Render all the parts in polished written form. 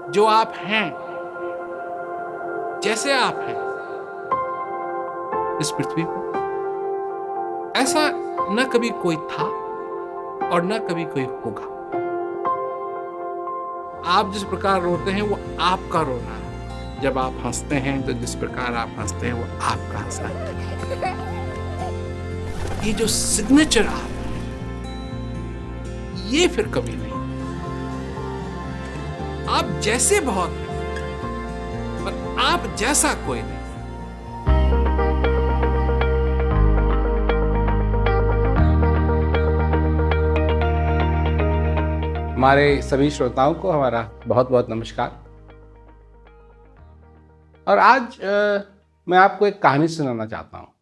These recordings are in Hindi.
जो आप हैं, जैसे आप हैं इस पृथ्वी पर, ऐसा न कभी कोई था और न कभी कोई होगा। आप जिस प्रकार रोते हैं वो आपका रोना है। जब आप हंसते हैं तो जिस प्रकार आप हंसते हैं वो आपका हंसना है। ये जो सिग्नेचर आप है, ये फिर कभी नहीं। आप जैसे बहुत हैं, पर आप जैसा कोई नहीं। हमारे सभी श्रोताओं को हमारा बहुत बहुत नमस्कार। और आज मैं आपको एक कहानी सुनाना चाहता हूँ।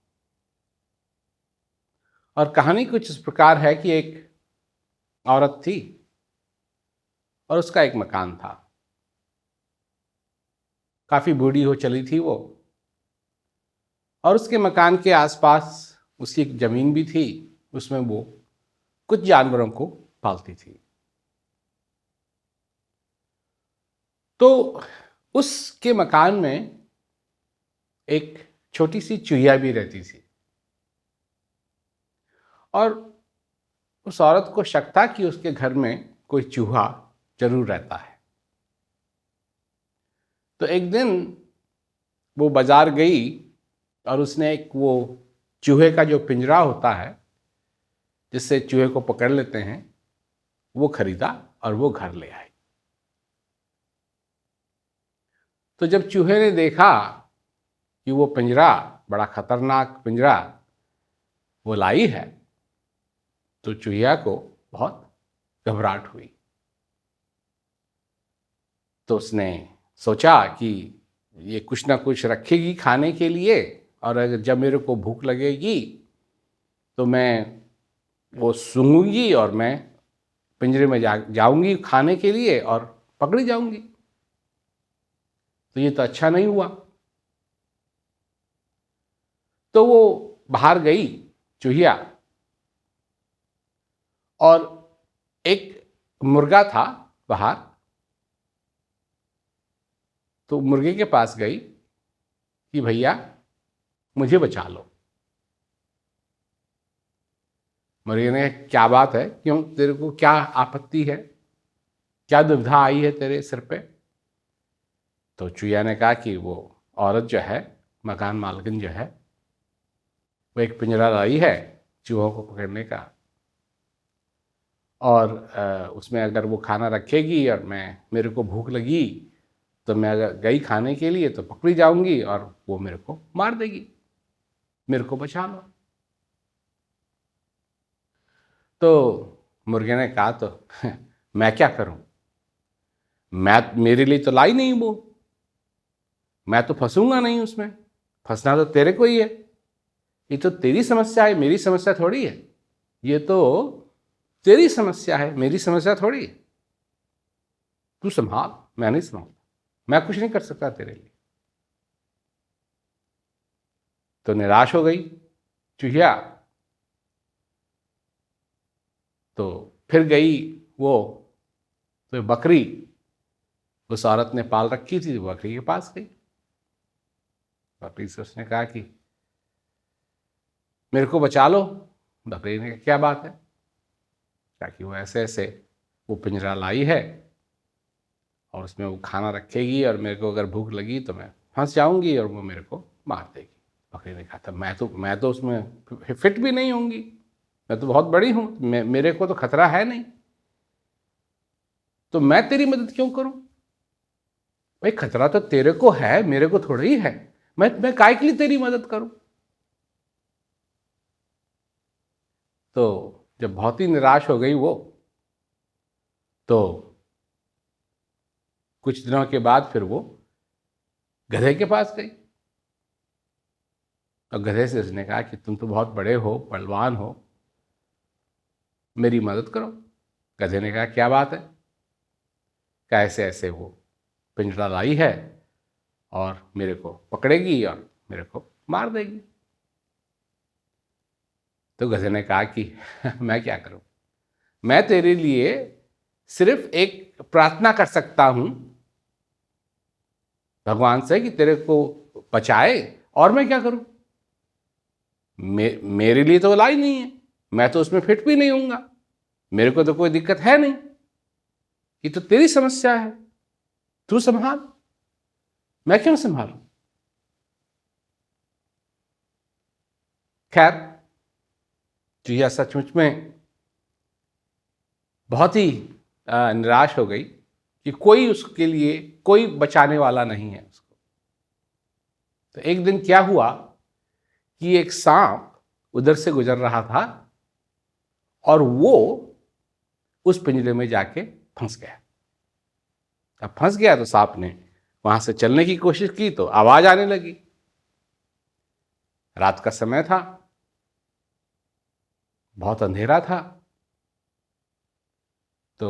और कहानी कुछ इस प्रकार है कि एक औरत थी और उसका एक मकान था। काफ़ी बूढ़ी हो चली थी वो, और उसके मकान के आसपास उसकी एक ज़मीन भी थी। उसमें वो कुछ जानवरों को पालती थी। तो उसके मकान में एक छोटी सी चूहिया भी रहती थी, और उस औरत को शक था कि उसके घर में कोई चूहा जरूर रहता है। तो एक दिन वो बाजार गई और उसने एक वो चूहे का जो पिंजरा होता है जिससे चूहे को पकड़ लेते हैं, वो खरीदा और वो घर ले आई। तो जब चूहे ने देखा कि वो पिंजरा, बड़ा खतरनाक पिंजरा वो लाई है, तो चूहिया को बहुत घबराहट हुई। तो उसने सोचा कि ये कुछ ना कुछ रखेगी खाने के लिए, और अगर जब मेरे को भूख लगेगी तो मैं वो सूंघूंगी और मैं पिंजरे में जाऊंगी खाने के लिए और पकड़ी जाऊंगी। तो ये तो अच्छा नहीं हुआ। तो वो बाहर गई चूहिया, और एक मुर्गा था बाहर। तो मुर्गे के पास गई कि भैया मुझे बचा लो। मुर्गे ने कहा, क्या बात है, क्यों, तेरे को क्या आपत्ति है, क्या दुविधा आई है तेरे सिर पे? तो चूहिया ने कहा कि वो औरत जो है, मकान मालकिन जो है, वो एक पिंजरा लाई है चूहों को पकड़ने का, और उसमें अगर वो खाना रखेगी और मेरे को भूख लगी तो मैं अगर गई खाने के लिए तो पकड़ी जाऊंगी और वो मेरे को मार देगी। मेरे को बचा लो। तो मुर्गे ने कहा, तो मैं क्या करूं, मेरे लिए तो लाई नहीं वो, मैं तो फंसूंगा नहीं उसमें। फंसना तो तेरे को ही है। ये तो तेरी समस्या है, मेरी समस्या थोड़ी है। ये तो तेरी समस्या है, मेरी समस्या थोड़ी है। तू संभाल, मैं नहीं संभालता, मैं कुछ नहीं कर सकता तेरे लिए। तो निराश हो गई चूहिया। तो फिर गई वो, तो बकरी उस औरत ने पाल रखी थी, तो बकरी के पास गई। बकरी से उसने कहा कि मेरे को बचा लो। बकरी ने कहा, क्या बात है? कहा कि वो ऐसे ऐसे वो पिंजरा लाई है और उसमें वो खाना रखेगी, और मेरे को अगर भूख लगी तो मैं फंस जाऊंगी और वो मेरे को मार देगी। बकरी ने कहा था, मैं तो उसमें फिट भी नहीं होंगी, मैं तो बहुत बड़ी हूं, मेरे को तो खतरा है नहीं, तो मैं तेरी मदद क्यों करूं? भाई खतरा तो तेरे को है, मेरे को थोड़ा ही है। मैं काय के लिए तेरी मदद करूं? तो जब बहुत ही निराश हो गई वो, तो कुछ दिनों के बाद फिर वो गधे के पास गई, और गधे से उसने कहा कि तुम तो बहुत बड़े हो, बलवान हो, मेरी मदद करो। गधे ने कहा, क्या बात है? क्या ऐसे ऐसे वो पिंजरा लाई है और मेरे को पकड़ेगी और मेरे को मार देगी। तो गधे ने कहा कि मैं क्या करूं, मैं तेरे लिए सिर्फ एक प्रार्थना कर सकता हूं भगवान से कि तेरे को बचाए, और मैं क्या करूं? मेरे लिए तो लाई नहीं है, मैं तो उसमें फिट भी नहीं हूंगा, मेरे को तो कोई दिक्कत है नहीं, ये तो तेरी समस्या है, तू संभाल, मैं क्यों संभालूं? खैर, चूहिया सचमुच में बहुत ही निराश हो गई कि कोई उसके लिए कोई बचाने वाला नहीं है उसको। तो एक दिन क्या हुआ कि एक सांप उधर से गुजर रहा था और वो उस पिंजरे में जाके फंस गया। अब फंस गया तो सांप ने वहां से चलने की कोशिश की तो आवाज आने लगी। रात का समय था, बहुत अंधेरा था। तो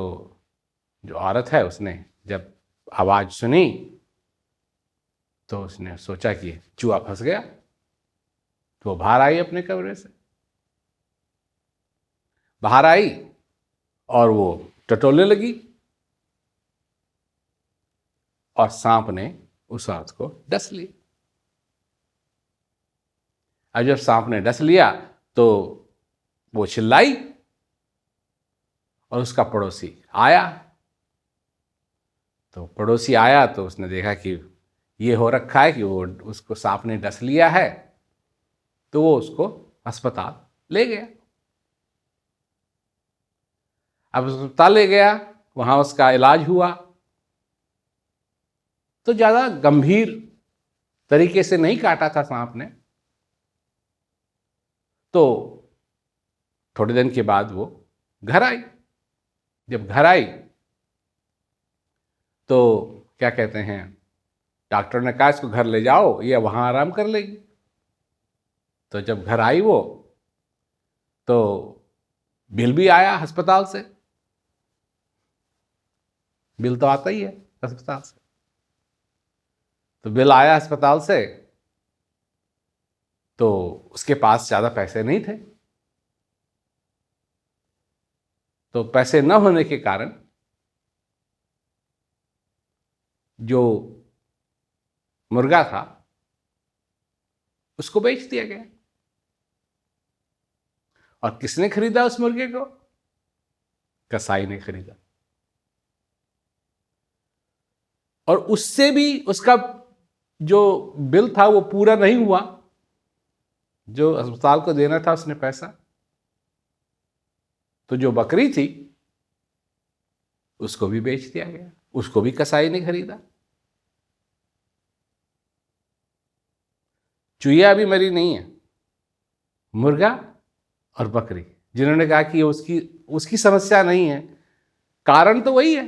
जो औरत है उसने जब आवाज सुनी तो उसने सोचा कि चूहा फंस गया, तो वो बाहर आई अपने कमरे से। बाहर आई और वो टटोलने लगी और सांप ने उस औरत को डस लिया। अब जब सांप ने डस लिया तो वो चिल्लाई और उसका पड़ोसी आया। तो पड़ोसी आया तो उसने देखा कि ये हो रखा है कि वो उसको सांप ने डस लिया है, तो वो उसको अस्पताल ले गया। अब अस्पताल ले गया, वहां उसका इलाज हुआ। तो ज्यादा गंभीर तरीके से नहीं काटा था सांप ने। तो थोड़े दिन के बाद वो घर आई। जब घर आई तो क्या कहते हैं, डॉक्टर ने कहा इसको घर ले जाओ, ये वहां आराम कर लेगी। तो जब घर आई वो, तो बिल भी आया अस्पताल से। बिल तो आता ही है अस्पताल से। तो बिल आया अस्पताल से, तो उसके पास ज्यादा पैसे नहीं थे। तो पैसे न होने के कारण जो मुर्गा था उसको बेच दिया गया। और किसने खरीदा उस मुर्गे को? कसाई ने खरीदा। और उससे भी उसका जो बिल था वो पूरा नहीं हुआ, जो अस्पताल को देना था उसने पैसा। तो जो बकरी थी उसको भी बेच दिया गया, उसको भी कसाई ने खरीदा। चूहिया अभी मरी नहीं है, मुर्गा और बकरी, जिन्होंने कहा कि उसकी उसकी समस्या नहीं है, कारण तो वही है,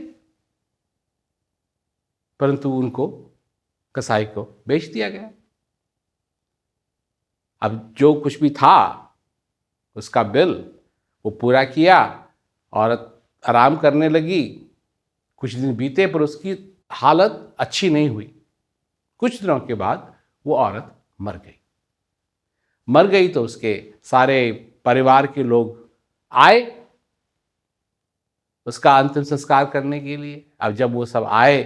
परंतु उनको कसाई को बेच दिया गया। अब जो कुछ भी था उसका बिल वो पूरा किया, औरत आराम करने लगी। कुछ दिन बीते पर उसकी हालत अच्छी नहीं हुई। कुछ दिनों के बाद वो औरत मर गई। मर गई तो उसके सारे परिवार के लोग आए उसका अंतिम संस्कार करने के लिए। अब जब वो सब आए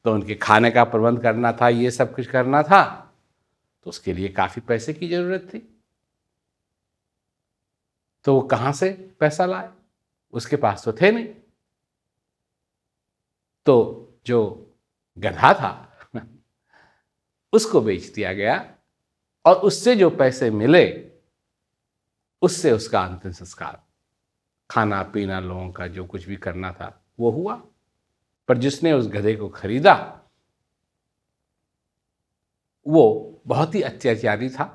तो उनके खाने का प्रबंध करना था, ये सब कुछ करना था, तो उसके लिए काफी पैसे की जरूरत थी। तो वो कहां से पैसा लाए? उसके पास तो थे नहीं। तो जो गधा था उसको बेच दिया गया और उससे जो पैसे मिले उससे उसका अंतिम संस्कार, खाना पीना, लोगों का जो कुछ भी करना था वो हुआ। पर जिसने उस गधे को खरीदा वो बहुत ही अत्याचारी था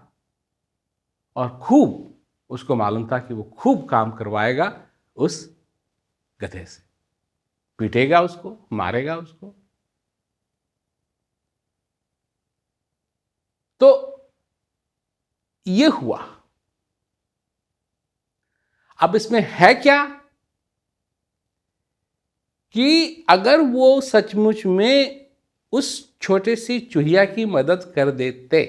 और खूब उसको मालूम था कि वो खूब काम करवाएगा उस गधे से, पीटेगा उसको, मारेगा उसको। तो ये हुआ। अब इसमें है क्या कि अगर वो सचमुच में उस छोटे सी चूहिया की मदद कर देते,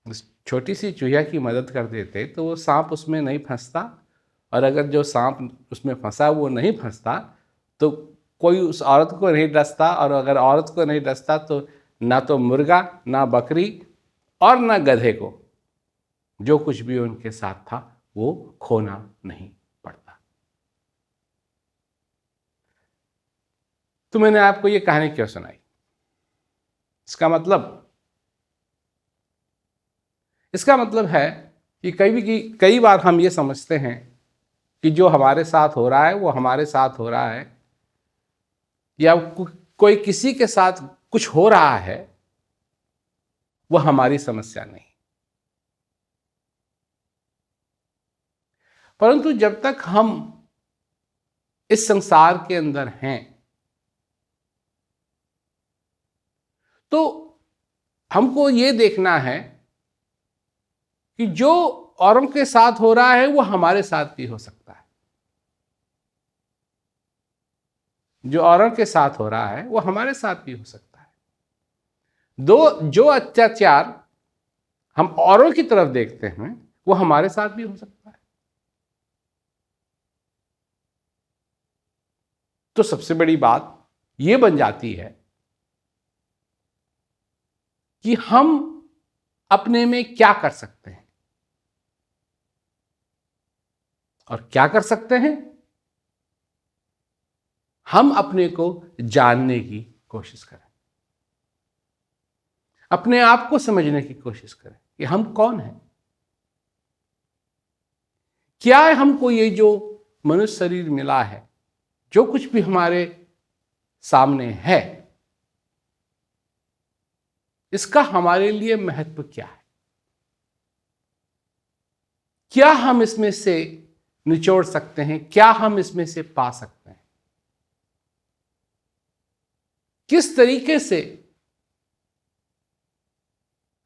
उस छोटी सी चूहिया की मदद कर देते, तो वो सांप उसमें नहीं फंसता। और अगर जो सांप उसमें फंसा वो नहीं फंसता तो कोई उस औरत को नहीं डसता, और अगर औरत को नहीं डसता तो ना तो मुर्गा, ना बकरी और ना गधे को जो कुछ भी उनके साथ था वो खोना नहीं पड़ता। तो मैंने आपको ये कहानी क्यों सुनाई? इसका मतलब है कि कई बार हम ये समझते हैं कि जो हमारे साथ हो रहा है वो हमारे साथ हो रहा है, या कोई किसी के साथ कुछ हो रहा है वो हमारी समस्या नहीं। परंतु जब तक हम इस संसार के अंदर हैं तो हमको ये देखना है कि जो औरों के साथ हो रहा है वो हमारे साथ भी हो सकता है। जो औरों के साथ हो रहा है वो हमारे साथ भी हो सकता है। जो अत्याचार हम औरों की तरफ देखते हैं वो हमारे साथ भी हो सकता है। तो सबसे बड़ी बात ये बन जाती है कि हम अपने में क्या कर सकते हैं, और क्या कर सकते हैं, हम अपने को जानने की कोशिश करें, अपने आप को समझने की कोशिश करें कि हम कौन हैं। क्या है हमको ये जो मनुष्य शरीर मिला है, जो कुछ भी हमारे सामने है, इसका हमारे लिए महत्व क्या है? क्या हम इसमें से निचोड़ सकते हैं? क्या हम इसमें से पा सकते हैं? किस तरीके से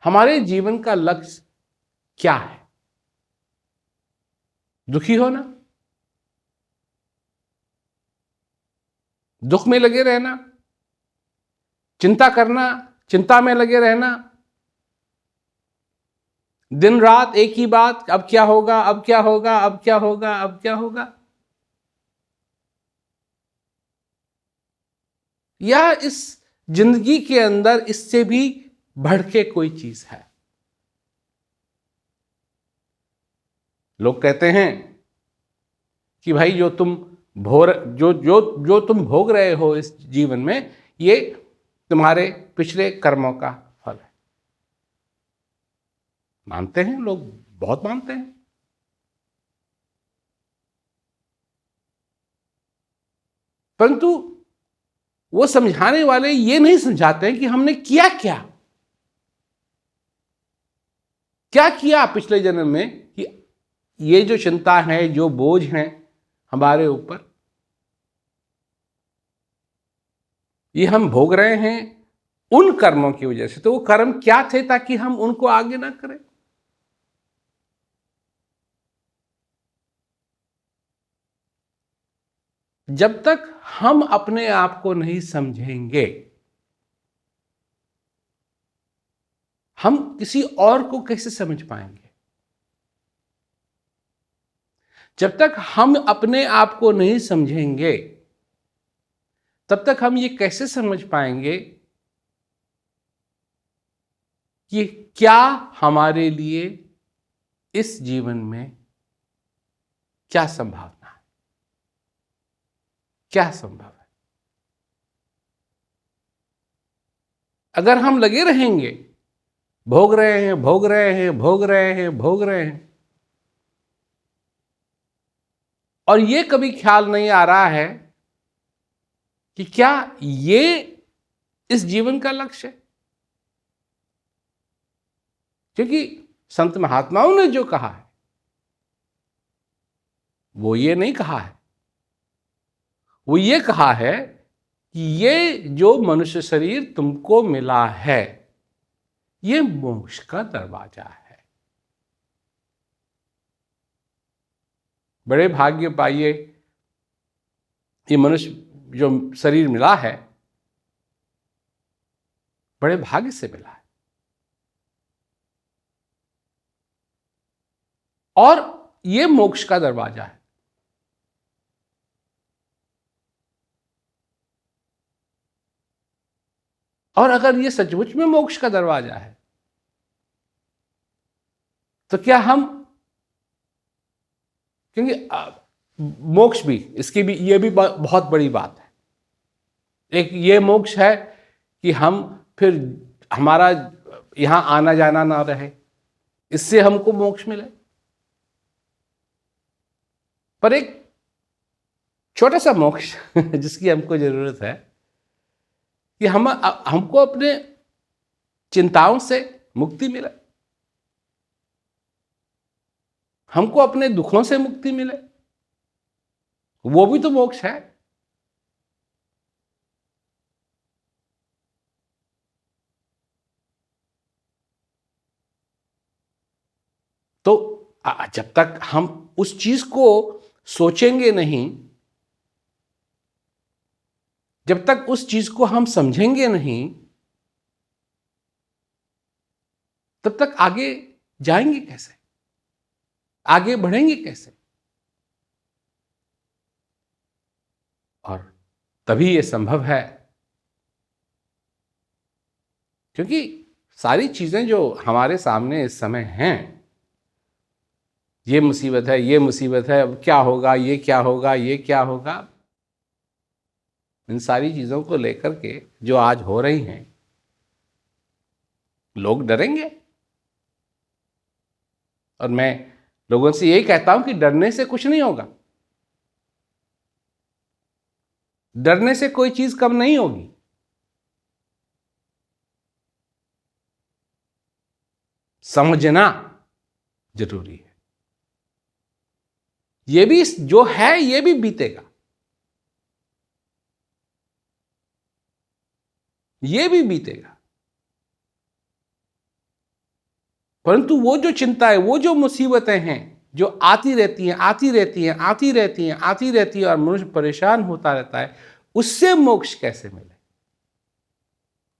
हमारे जीवन का लक्ष्य क्या है? दुखी होना, दुख में लगे रहना, चिंता करना, चिंता में लगे रहना, दिन रात एक ही बात, अब क्या होगा, अब क्या होगा, अब क्या होगा, अब क्या होगा? या इस जिंदगी के अंदर इससे भी बढ़ के कोई चीज है? लोग कहते हैं कि भाई जो तुम भोग रहे हो इस जीवन में, ये तुम्हारे पिछले कर्मों का फल है। मानते हैं लोग, बहुत मानते हैं। परंतु वो समझाने वाले ये नहीं समझाते हैं कि हमने किया क्या किया पिछले जन्म में, कि ये जो चिंता है, जो बोझ है हमारे ऊपर, ये हम भोग रहे हैं उन कर्मों की वजह से। तो वो कर्म क्या थे ताकि हम उनको आगे ना करें? जब तक हम अपने आप को नहीं समझेंगे, हम किसी और को कैसे समझ पाएंगे? जब तक हम अपने आप को नहीं समझेंगे तब तक हम ये कैसे समझ पाएंगे कि क्या हमारे लिए इस जीवन में क्या संभावना है, क्या संभव है? अगर हम लगे रहेंगे, भोग रहे हैं, भोग रहे हैं, भोग रहे हैं, भोग रहे हैं, और ये कभी ख्याल नहीं आ रहा है कि क्या ये इस जीवन का लक्ष्य है? क्योंकि संत महात्माओं ने जो कहा है वो ये नहीं कहा है, वो ये कहा है कि ये जो मनुष्य शरीर तुमको मिला है ये मोक्ष का दरवाजा है। बड़े भाग्य पाइए, ये मनुष्य जो शरीर मिला है बड़े भाग्य से मिला है, और ये मोक्ष का दरवाजा है। और अगर ये सचमुच में मोक्ष का दरवाजा है तो क्या हम, क्योंकि मोक्ष भी, इसकी भी, ये भी बहुत बड़ी बात है। एक ये मोक्ष है कि हम फिर हमारा यहां आना जाना ना रहे, इससे हमको मोक्ष मिले। पर एक छोटा सा मोक्ष जिसकी हमको जरूरत है कि हमको अपने चिंताओं से मुक्ति मिले, हमको अपने दुखों से मुक्ति मिले, वो भी तो मोक्ष है। तो जब तक हम उस चीज को सोचेंगे नहीं, जब तक उस चीज को हम समझेंगे नहीं, तब तक आगे जाएंगे कैसे, आगे बढ़ेंगे कैसे? और तभी ये संभव है क्योंकि सारी चीजें जो हमारे सामने इस समय हैं, ये मुसीबत है, ये मुसीबत है, अब क्या होगा, ये क्या होगा, ये क्या होगा, इन सारी चीजों को लेकर के जो आज हो रही हैं, लोग डरेंगे। और मैं लोगों से यही कहता हूं कि डरने से कुछ नहीं होगा, डरने से कोई चीज कम नहीं होगी। समझना जरूरी है। ये भी जो है ये भी बीतेगा, ये भी बीतेगा, परंतु वो जो चिंता है, वो जो मुसीबतें हैं जो आती रहती हैं, आती रहती हैं, आती रहती हैं, आती रहती है, और मनुष्य परेशान होता रहता है, उससे मोक्ष कैसे मिले?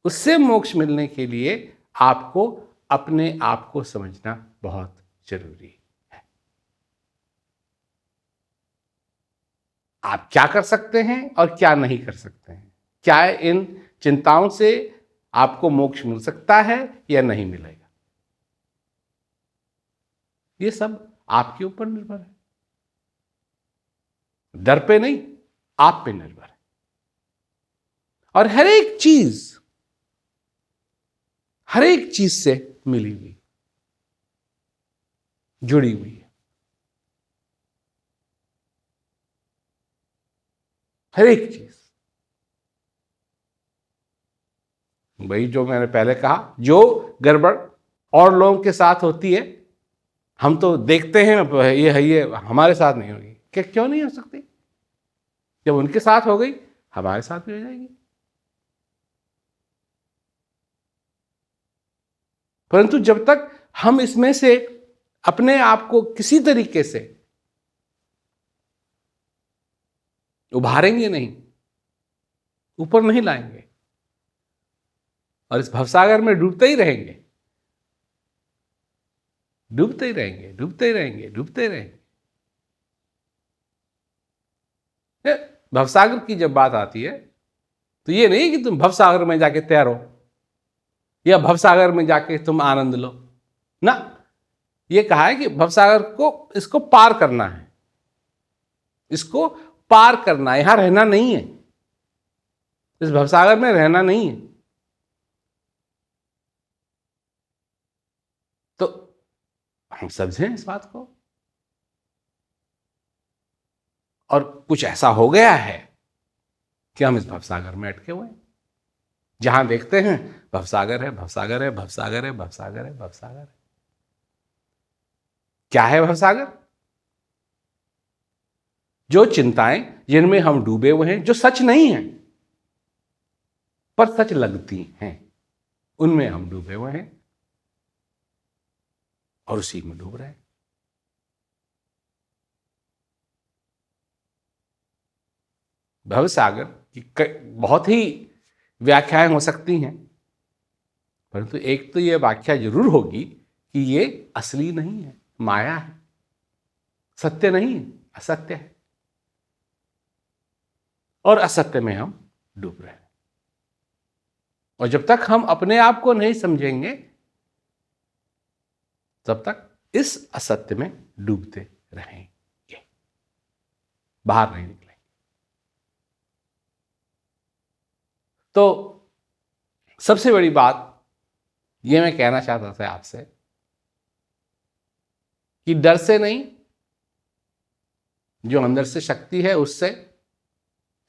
उससे मोक्ष मिलने के लिए आपको अपने आप को समझना बहुत जरूरी है। आप क्या कर सकते हैं और क्या नहीं कर सकते हैं, क्या इन चिंताओं से आपको मोक्ष मिल सकता है या नहीं मिलेगा, ये सब आपके ऊपर निर्भर है। डर पे नहीं, आप पे निर्भर है। और हर एक चीज से मिली हुई, जुड़ी हुई है। हर एक चीज, वही जो मैंने पहले कहा, जो गड़बड़ और लोगों के साथ होती है, हम तो देखते हैं ये हमारे साथ नहीं होगी, क्या क्यों नहीं हो सकती? जब उनके साथ हो गई, हमारे साथ भी हो जाएगी। परंतु जब तक हम इसमें से अपने आप को किसी तरीके से उभारेंगे नहीं, ऊपर नहीं लाएंगे, और इस भवसागर में डूबते ही रहेंगे, डूबते ही रहेंगे, डूबते ही रहेंगे, डूबते ही रहेंगे। भवसागर की जब बात आती है तो ये नहीं कि तुम भवसागर में जाके तैरो या भवसागर में जाके तुम आनंद लो ना। ये कहा है कि भवसागर को, इसको पार करना है, इसको पार करना है, यहां रहना नहीं है, इस भवसागर में रहना नहीं है। तो हम समझें इस बात को। और कुछ ऐसा हो गया है कि हम इस भवसागर में अटके हुए हैं, जहां देखते हैं भवसागर है, भवसागर है, भवसागर है, भवसागर है, भवसागर है। क्या है भवसागर? जो चिंताएं जिनमें हम डूबे हुए हैं, जो सच नहीं है पर सच लगती हैं, उनमें हम डूबे हुए हैं और उसी में डूब रहे हैं। भवसागर की बहुत ही व्याख्याएं हो सकती हैं, परंतु एक तो यह व्याख्या जरूर होगी कि ये असली नहीं है, माया है, सत्य नहीं है, असत्य है, और असत्य में हम डूब रहे हैं। और जब तक हम अपने आप को नहीं समझेंगे तब तक इस असत्य में डूबते रहेंगे, बाहर नहीं निकलेंगे। तो सबसे बड़ी बात ये मैं कहना चाहता था आपसे कि डर से नहीं, जो अंदर से शक्ति है उससे,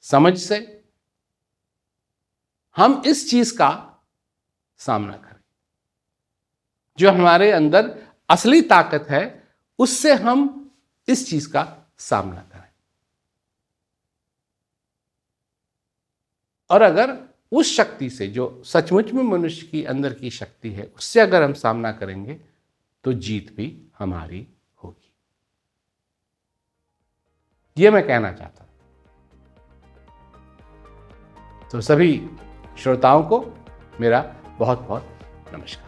समझ से हम इस चीज का सामना करें। जो हमारे अंदर असली ताकत है उससे हम इस चीज का सामना करें। और अगर उस शक्ति से, जो सचमुच में मनुष्य की अंदर की शक्ति है, उससे अगर हम सामना करेंगे तो जीत भी हमारी होगी। ये मैं कहना चाहता हूं। तो सभी श्रोताओं को मेरा बहुत बहुत नमस्कार।